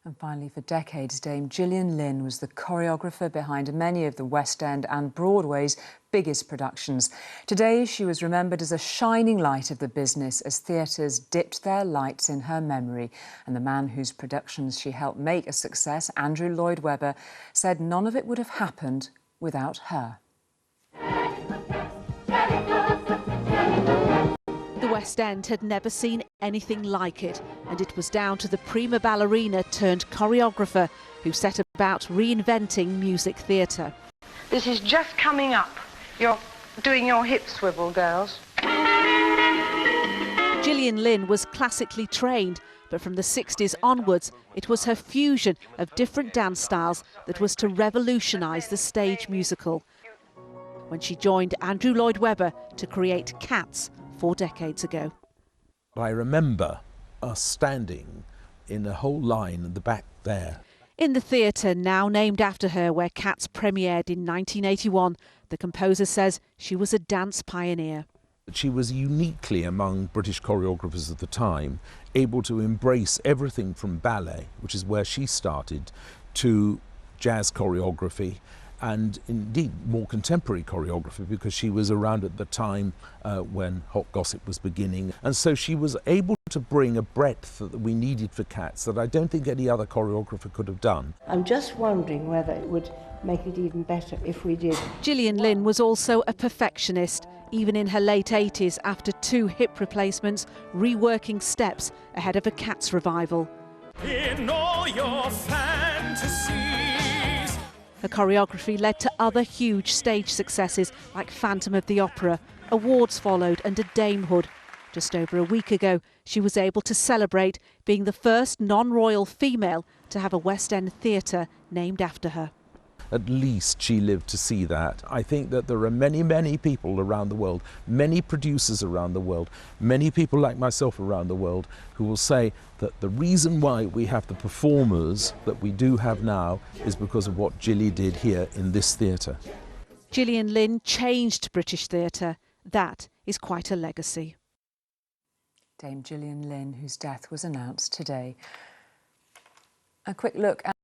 And finally, for decades, Dame Gillian Lynne was the choreographer behind many of the West End and Broadway's biggest productions. Today, she was remembered as a shining light of the business as theatres dipped their lights in her memory. And the man whose productions she helped make a success, Andrew Lloyd Webber, said none of it would have happened without her. The West End had never seen anything like it, and it was down to the prima ballerina turned choreographer who set about reinventing music theatre. This is just coming up. You're doing your hip swivel, girls. Gillian Lynne was classically trained, but from the 60s onwards, it was her fusion of different dance styles that was to revolutionise the stage musical. When she joined Andrew Lloyd Webber to create Cats 4 decades ago. I remember us standing in a whole line at the back there. In the theatre now named after her, where Cats premiered in 1981, the composer says she was a dance pioneer. She was uniquely among British choreographers of the time, able to embrace everything from ballet, which is where she started, to jazz choreography, and indeed more contemporary choreography, because she was around at the time when hot gossip was beginning. And so she was able to bring a breadth that we needed for Cats that I don't think any other choreographer could have done. I'm just wondering whether it would make it even better if we did. Gillian Lynne was also a perfectionist, even in her late 80s, after 2 hip replacements, reworking steps ahead of a Cats revival. In all your fantasies. Her choreography led to other huge stage successes like Phantom of the Opera. Awards followed and a damehood. Just over a week ago, she was able to celebrate being the first non-royal female to have a West End theatre named after her. At least she lived to see that. I think that there are many, many people around the world, many producers around the world, many people like myself around the world who will say that the reason why we have the performers that we do have now is because of what Gilly did here in this theatre. Gillian Lynne changed British theatre. That is quite a legacy. Dame Gillian Lynne, whose death was announced today. A quick look at